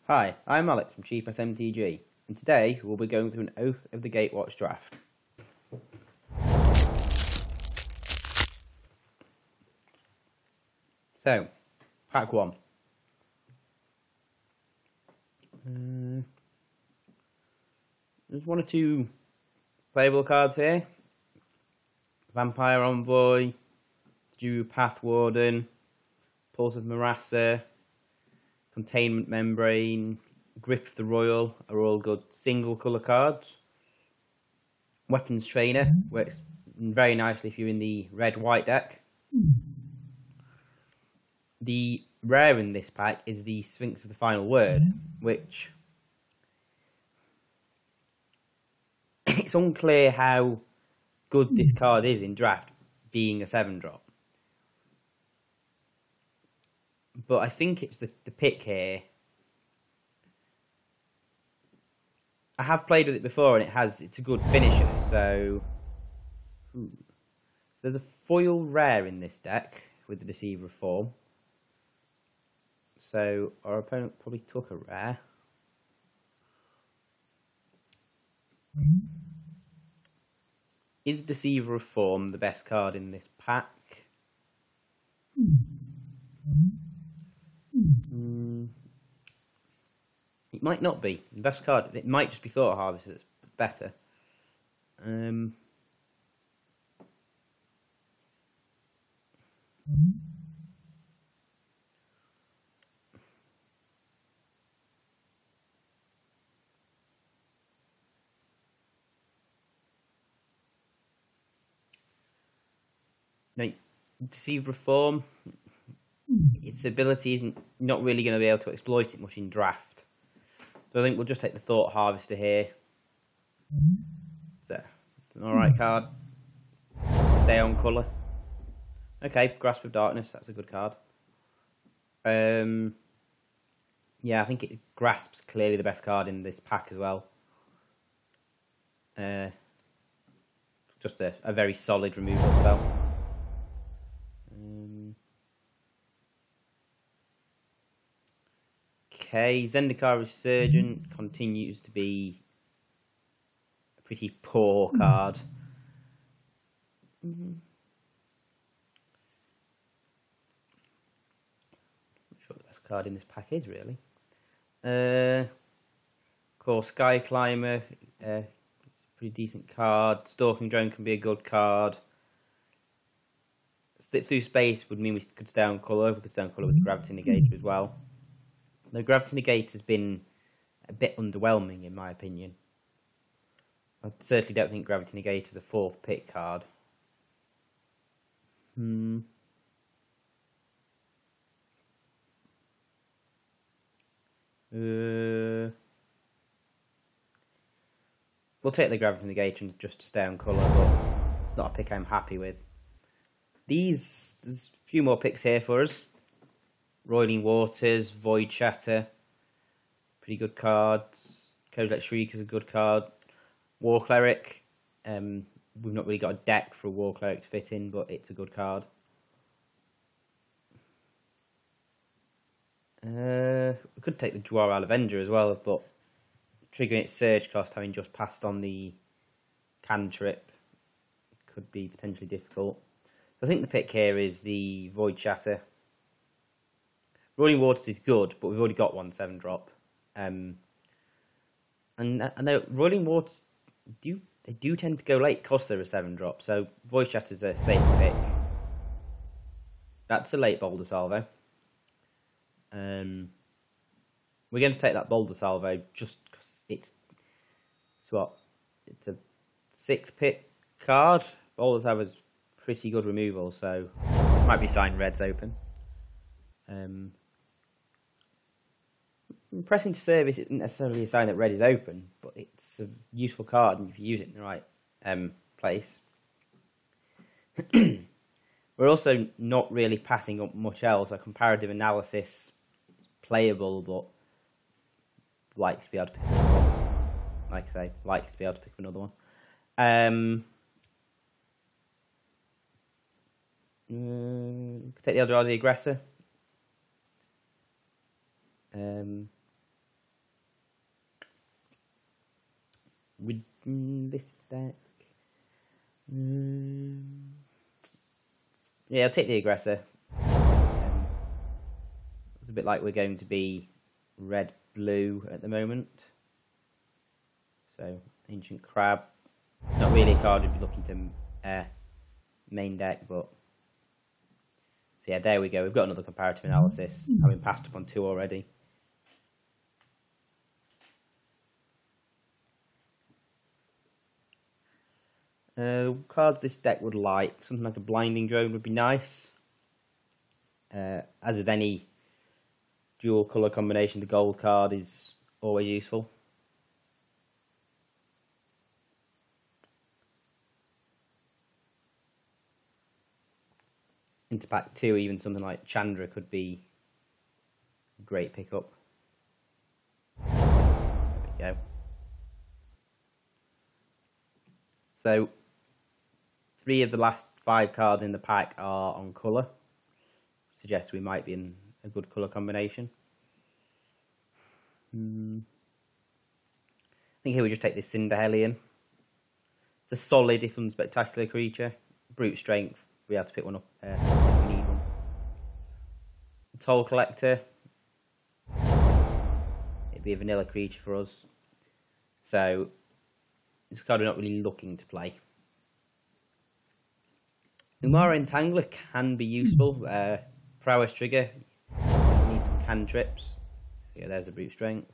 Hi, I'm Alex from Cheap Ass MTG, and today we'll be going through an Oath of the Gatewatch draft. So, pack 1. There's one or two playable cards here. Vampire Envoy, Dew Path Warden, Pulse of Marassa, Containment Membrane, Grip of the Royal are all good single colour cards. Weapons Trainer works very nicely if you're in the red-white deck. The rare in this pack is the Sphinx of the Final Word, which it's unclear how good this card is in draft, being a 7-drop. But I think it's the pick here. I have played with it before, and it's a good finisher. So there's a foil rare in this deck with the Deceiver of Form. So our opponent probably took a rare. Is Deceiver of Form the best card in this pack? It might not be the best card. It might just be Thought Harvester that's better. Now, Deceiver of Form, its ability isn't not really going to be able to exploit it much in draft. So I think we'll just take the Thought Harvester here. So it's an alright card. Stay on colour. Okay, Grasp of Darkness, that's a good card. Yeah, I think Grasp's clearly the best card in this pack as well. Just a very solid removal spell. Okay, Zendikar Resurgent continues to be a pretty poor card. I'm not sure what the best card in this pack is, really. Of course, Sky Climber, pretty decent card. Stalking Drone can be a good card. Slip Through Space would mean we could stay on colour. We could stay on colour with the Gravity Negator as well. The Gravity Negator has been a bit underwhelming, in my opinion. I certainly don't think Gravity Negator is a 4th pick card. We'll take the Gravity Negator just to stay on colour, but it's not a pick I'm happy with. There's a few more picks here for us. Roiling Waters, Void Shatter, pretty good cards. Kozilek Shriek is a good card. War Cleric, we've not really got a deck for a War Cleric to fit in, but it's a good card. We could take the Dwarral Avenger as well, but triggering its Surge cost, having just passed on the cantrip, could be potentially difficult. So I think the pick here is the Void Shatter. Rolling Waters is good, but we've already got one 7-drop. And I know Rolling Waters do tend to go late because they're a 7-drop, so Void Shatter's a safe pick. That's a late Boulder Salvo. We're going to take that Boulder Salvo just because it's a 6th pick card. Boulder Salvo's pretty good removal, so might be sign red's open. Pressing to Service isn't necessarily a sign that red is open, but it's a useful card and if you use it in the right place. We're also not really passing up much else. A Comparative Analysis is playable, but likely to be able to pick another one. Like I say, likely to be able to pick another one. Take the Eldrazi Aggressor. Yeah, I'll take the aggressor. It's a bit like we're going to be red-blue at the moment. So, Ancient Crab. Not really a card we'd be looking to main deck, but... So yeah, there we go. We've got another comparative analysis, having passed up on 2 already. Cards this deck would like, something like a Blinding Drone would be nice. As with any dual colour combination, the gold card is always useful. Into pack 2, even something like Chandra could be a great pickup. There we go. So, 3 of the last 5 cards in the pack are on colour. Suggests we might be in a good colour combination. I think here we just take this Cinder Hellion. It's a solid, if unspectacular creature. Brute strength. We have to pick one up if we need one. Toll Collector. It'd be a vanilla creature for us. So, this card we're not really looking to play. Umara Entangler can be useful. Prowess trigger. Need some cantrips. Yeah, there's the brute strength.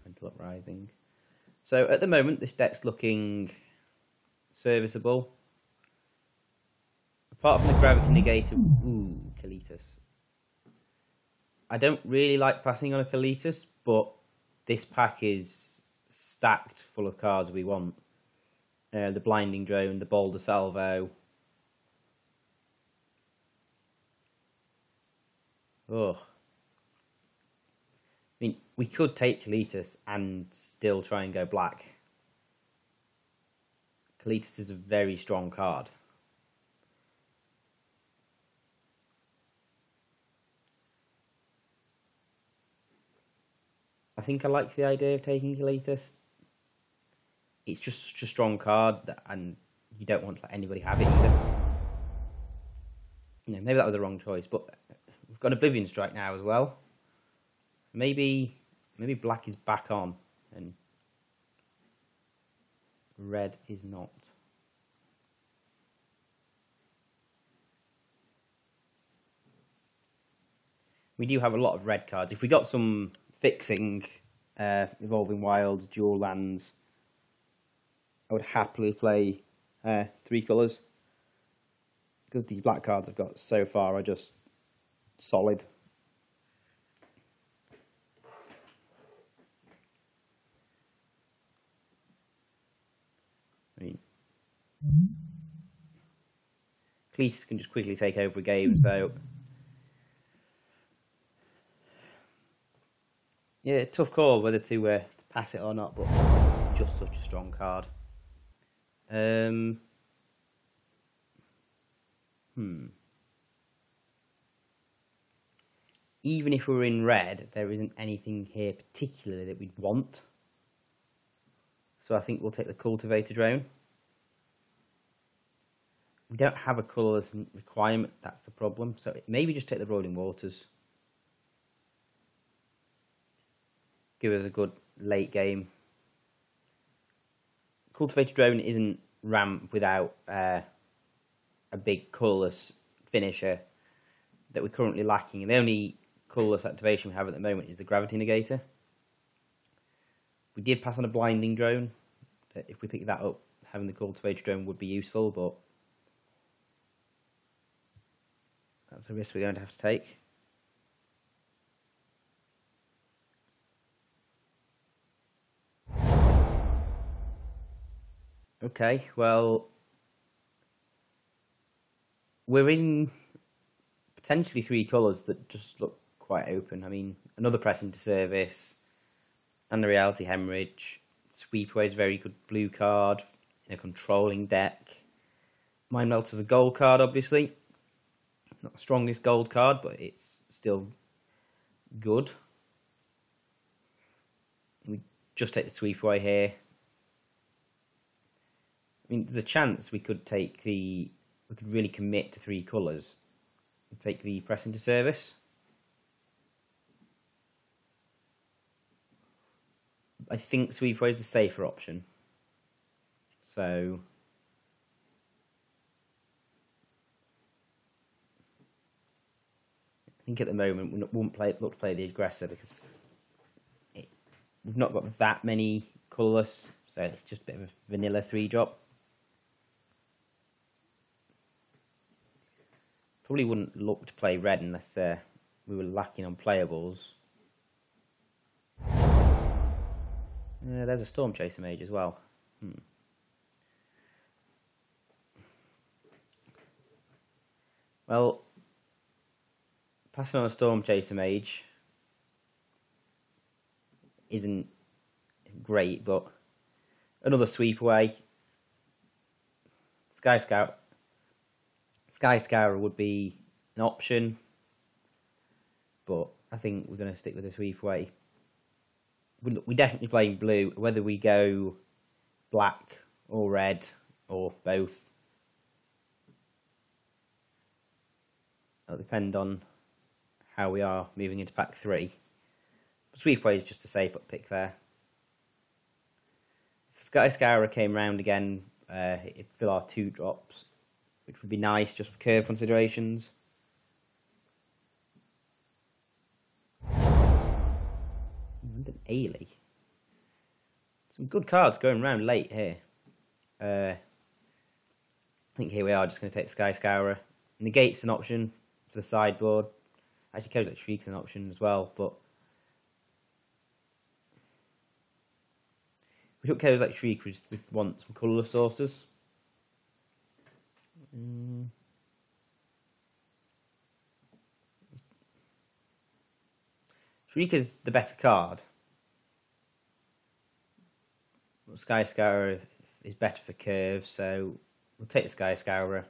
Mental Uprising. So at the moment, this deck's looking serviceable. Apart from the Gravity Negator, Kalitas. I don't really like passing on a Kalitas, but this pack is stacked full of cards we want. The Blinding Drone, the Boulder Salvo. Oh. I mean, we could take Kalitas and still try and go black. Kalitas is a very strong card. I think I like the idea of taking Kalitas. It's just such a strong card, and you don't want to let anybody have it either. You know, maybe that was the wrong choice, but we've got Oblivion Strike now as well. Maybe black is back on, and red is not. We do have a lot of red cards. If we got some fixing, Evolving Wilds, Dual Lands, I would happily play 3 colours. Because the black cards I've got so far are just solid. I mean, Kalitas can just quickly take over a game, so yeah, tough call whether to pass it or not, but just such a strong card. Even if we're in red, there isn't anything here particularly that we'd want. So I think we'll take the Cultivator Drone. We don't have a colourless requirement, that's the problem. So maybe just take the Rolling Waters. Give us a good late game. Cultivator Drone isn't ramp without a big colourless finisher that we're currently lacking. And the only colourless activation we have at the moment is the Gravity Negator. We did pass on a Blinding Drone. If we pick that up, having the Cultivator Drone would be useful, but that's a risk we're going to have to take. Okay, well, we're in potentially 3 colours that just look quite open. I mean, another Press into Service, and the Reality Hemorrhage. Sweep Away is a very good blue card in a controlling deck. Mind Melt is a gold card, obviously. Not the strongest gold card, but it's still good. We just take the sweep away here. I mean, there's a chance we could really commit to 3 colours and take the press into service. I think sweep away is the safer option. So I think at the moment we won't look to play the aggressor because we've not got that many colourless, so it's just a bit of a vanilla 3-drop. Probably wouldn't look to play red unless we were lacking on playables. There's a Storm Chaser Mage as well. Well, passing on a Storm Chaser Mage isn't great, but another sweep away. Sky Scourer would be an option, but I think we're going to stick with the sweep away. We definitely playing blue, whether we go black or red or both. It'll depend on how we are moving into pack 3. Sweep away is just a safe up pick there. If Sky Scourer came round again, it'd fill our 2 drops, which would be nice just for curve considerations. And an Ailey. Some good cards going around late here. I think here we are just going to take the Sky Scourer. Negate's an option for the sideboard. Actually, Codex Shriek's an option as well, but we took Codex Shriek, we want some colourless sources. Shriek is the better card. Sky Scourer is better for curves, so we'll take the Sky Scourer.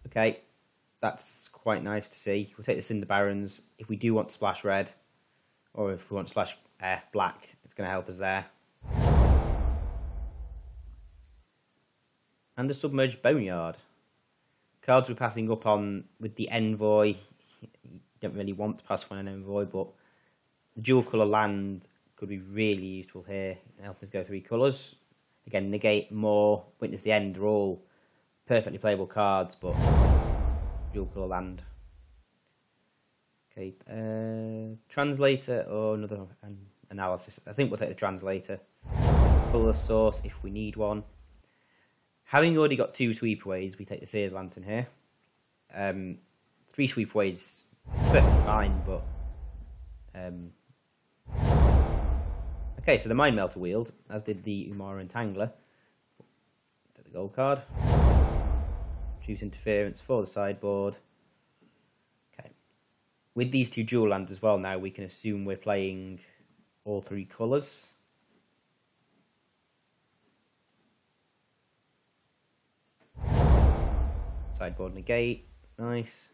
Okay, that's quite nice to see. We'll take the Cinder Barons if we do want to splash red, or if we want to splash black, it's going to help us there. And the Submerged Boneyard. Cards we're passing up on with the Envoy. You don't really want to pass on an Envoy, but the dual colour land could be really useful here and help us go 3 colours. Again, Negate, More, Witness the End are all perfectly playable cards, but dual colour land. Okay, Translator or another analysis. I think we'll take the Translator. Colour source if we need one. Having already got 2 sweepaways, we take the Seer's Lantern here. 3 sweepaways is perfectly fine, but okay, so the Mind Melter wheeled, as did the Umara Entangler. Take the gold card. Choose Interference for the sideboard. Okay. With these 2 dual lands as well now, we can assume we're playing all 3 colours. Sideboard Negate, it's nice.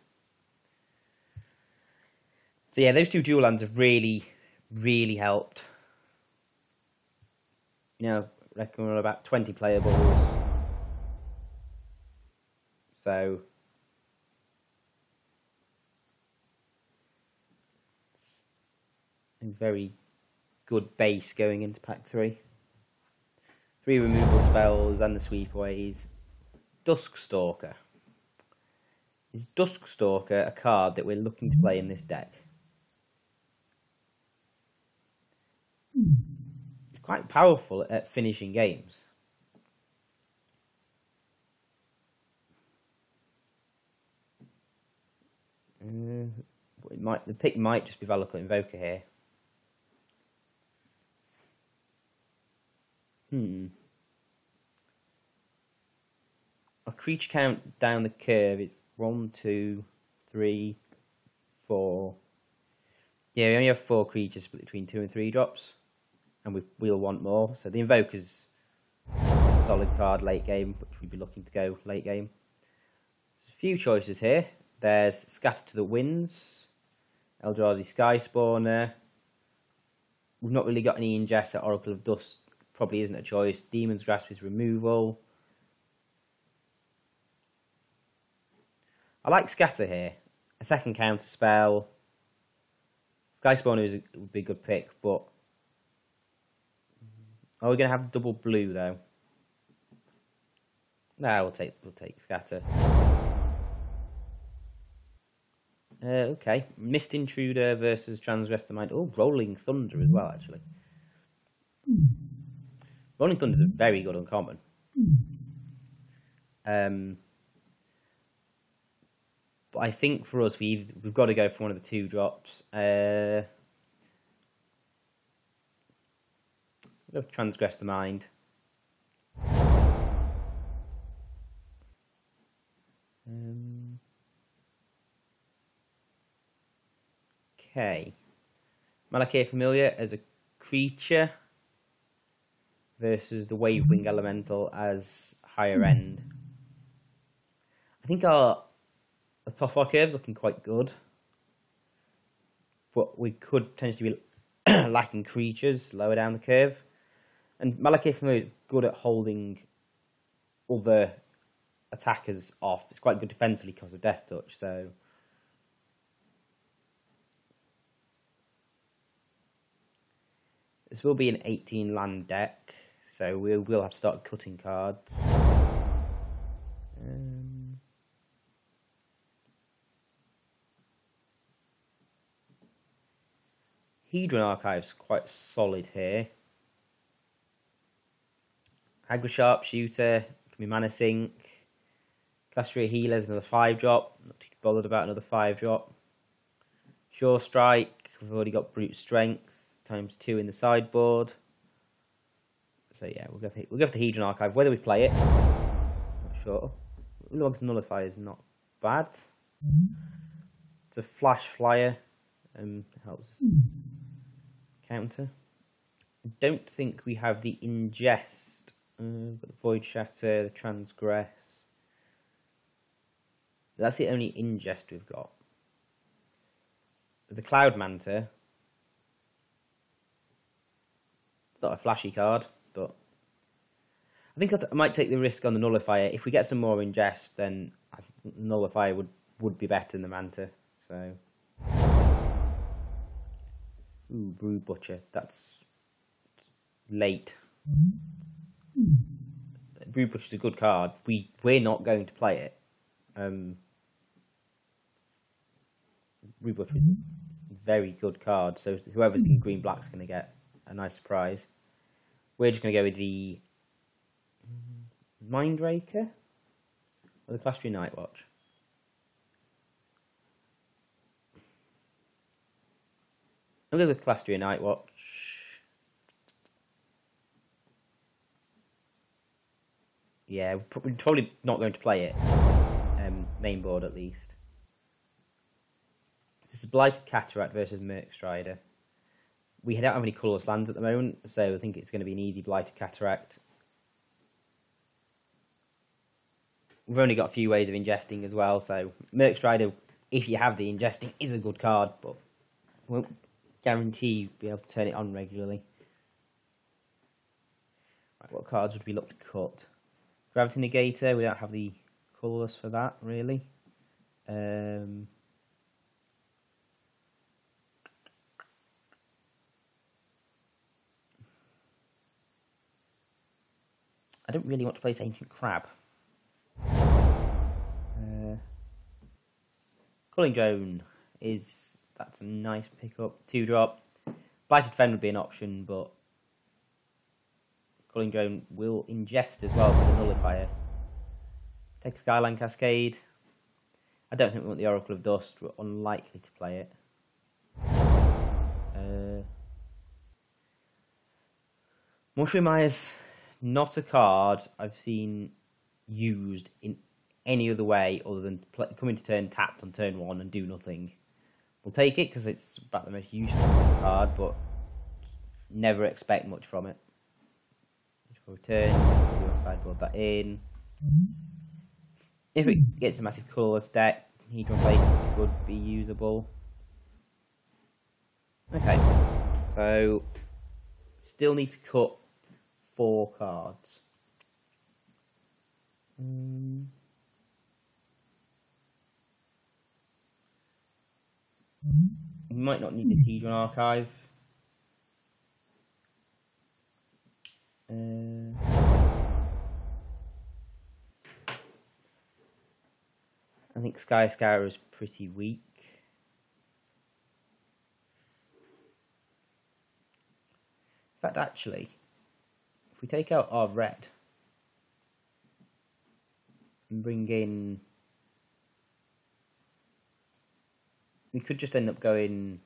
So yeah, those 2 dual lands have really, really helped. You know, I reckon we're about 20 playables. So a very good base going into pack 3. 3 removal spells and the sweepaways. Duskstalker. Is Duskstalker a card that we're looking to play in this deck? It's quite powerful at finishing games. The pick might just be Valakut Invoker here. Our creature count down the curve is 1, 2, 3, 4. Yeah, we only have 4 creatures split between 2 and 3 drops, and we'll want more. So the Invoker's a solid card late game, which we'd be looking to go late game. There's a few choices here. There's Scatter to the Winds, Eldrazi Sky Spawner, We've not really got any ingest at Oracle of Dust. Probably isn't a choice. Demon's Grasp is removal. I like Scatter here. A second counter spell. Sky Spawner would be a good pick, but... Are we going to have double blue, though? No, we'll take Scatter. Okay. Mist Intruder versus Transgress the Mind. Oh, Rolling Thunder as well, actually. Rolling Thunder is a very good uncommon. But I think for us, we've got to go for one of the 2-drops. We'll Transgress the Mind. Okay. Malakir Familiar as a creature versus the Wavewing Elemental as higher end. I think the top of our curve's looking quite good, but we could potentially be lacking creatures lower down the curve. And Malakir Familiar is good at holding other attackers off. It's quite good defensively because of Death Touch, so... This will be an 18 land deck, so we will have to start cutting cards. Hedron Archive's quite solid here. Aggro Sharpshooter, can be Mana Sink. Clastria Healer's another 5-drop, not too bothered about another 5-drop. Sure Strike, we've already got Brute Strength. ×2 in the sideboard. So yeah, we'll go for the Hedron Archive. Whether we play it, not sure. Log's Nullify is not bad. It's a Flash Flyer. Helps counter. I don't think we have the Ingest. We've got the Void Shatter, the Transgress. That's the only Ingest we've got. The Cloud Manta. Not a flashy card, but I think I might take the risk on the Nullifier. If we get some more Ingest, then Nullifier would be better than the Manta. So, ooh, Brood Butcher. That's late. Brood Butcher's a good card. We're not going to play it. Brood Butcher is a very good card. So whoever's in green black's going to get a nice surprise. We're just going to go with the Mindraker or the Clastria Nightwatch. I'll go with Clastria Nightwatch. Yeah, we're probably not going to play it. Main board at least. This is Blighted Cataract versus Merc Strider. We don't have any colourless lands at the moment, so I think it's going to be an easy Blighted Cataract. We've only got a few ways of ingesting as well, so Merc Strider, if you have the ingesting, is a good card, but won't guarantee you'll be able to turn it on regularly. Right, what cards would we look to cut? Gravity Negator, we don't have the colourless for that, really. I don't really want to place Ancient Crab. Culling Drone that's a nice pickup. 2-drop. Blighted Fen would be an option, but Culling Drone will ingest as well for the Nullifier. Take Skyline Cascade. I don't think we want the Oracle of Dust. We're unlikely to play it. Mushroom Eyes. Not a card I've seen used in any other way other than coming to turn tapped on turn 1 and do nothing. We'll take it because it's about the most useful card, but never expect much from it. Return, we want to sideboard that in. If it gets a massive colourless deck, Hedron Blade could be usable. Okay, so Still need to cut 4 cards. We might not need this Hedron Archive. I think Sky Scourer is pretty weak. In fact, actually, if we take out our red and bring in, we could just end up going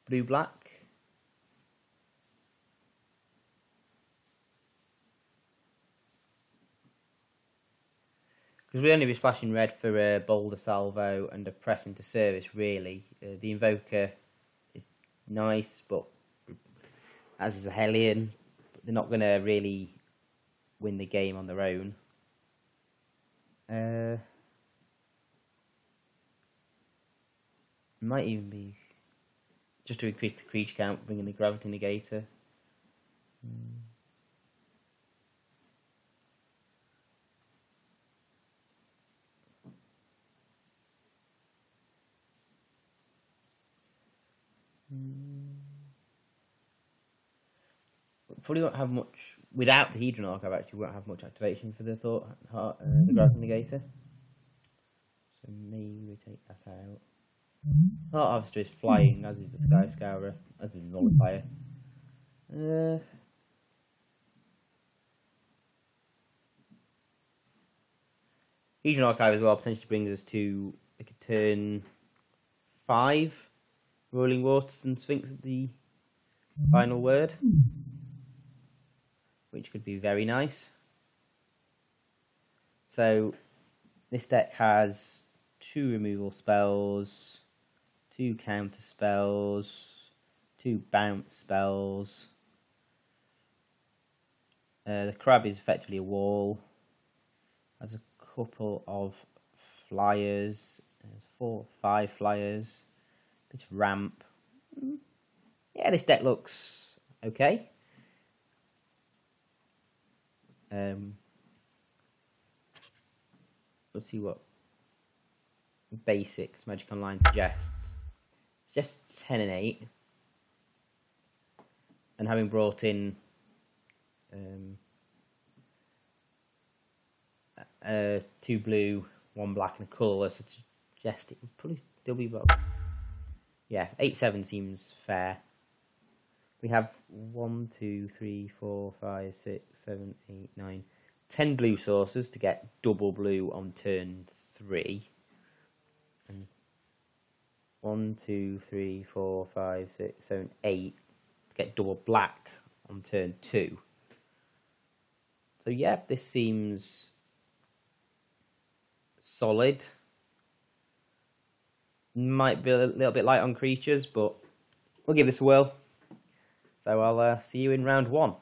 blue-black. Because we'd only be splashing red for a Boulder Salvo and a Press into Service, really. The Invoker is nice, but as is the Hellion, they're not going to really win the game on their own. Might even be just to increase the creature count, bringing the Gravity Negator. Probably won't have much without the Hedron Archive. Actually, won't have much activation for the the Gravity Negator. So maybe we take that out. Heart Harvester is flying, as is the Sky Scourer, as is the Nullifier. Hedron Archive as well potentially brings us to like a turn 5 Rolling Waters and Sphinx at the final word, which could be very nice. So this deck has 2 removal spells, 2 counter spells, 2 bounce spells. The crab is effectively a wall. Has a couple of flyers. There's 4, 5 flyers. Bit of ramp. Yeah, this deck looks okay. Let's see what basics Magic Online suggests. Suggests 10 and 8. And having brought in 2 blue, 1 black and a colourless, I suggest it would probably still be about, yeah, 8-7 seems fair. We have 1, 2, 3, 4, 5, 6, 7, 8, 9, 10 blue sources to get double blue on turn 3. And 1, 2, 3, 4, 5, 6, 7, 8 to get double black on turn 2. So yeah, this seems solid. Might be a little bit light on creatures, but we'll give this a whirl. So I'll see you in round 1.